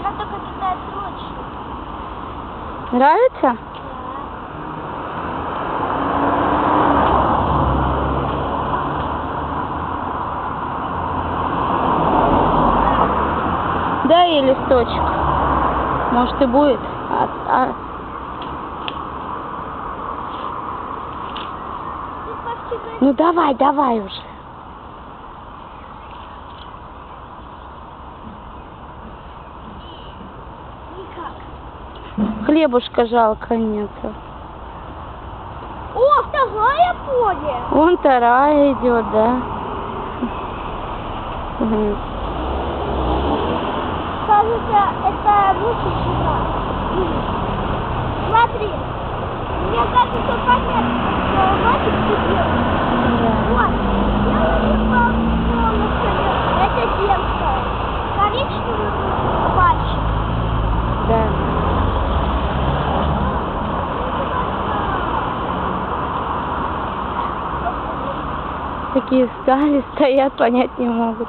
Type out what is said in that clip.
Она только кидает лучше. Нравится? Дай ей листочек. Может и будет. Ну давай, давай уже. Никак. Хлебушка жалко нету. О, вторая поле. Вон вторая идет, да? Угу. Кажется, это лучше часа. Смотри. Мне кажется, понятно, что мальчик сидел. Вот. Я полностью. Это девка. Коричневый пальчик. Да. Такие стали, стоят, понять не могут.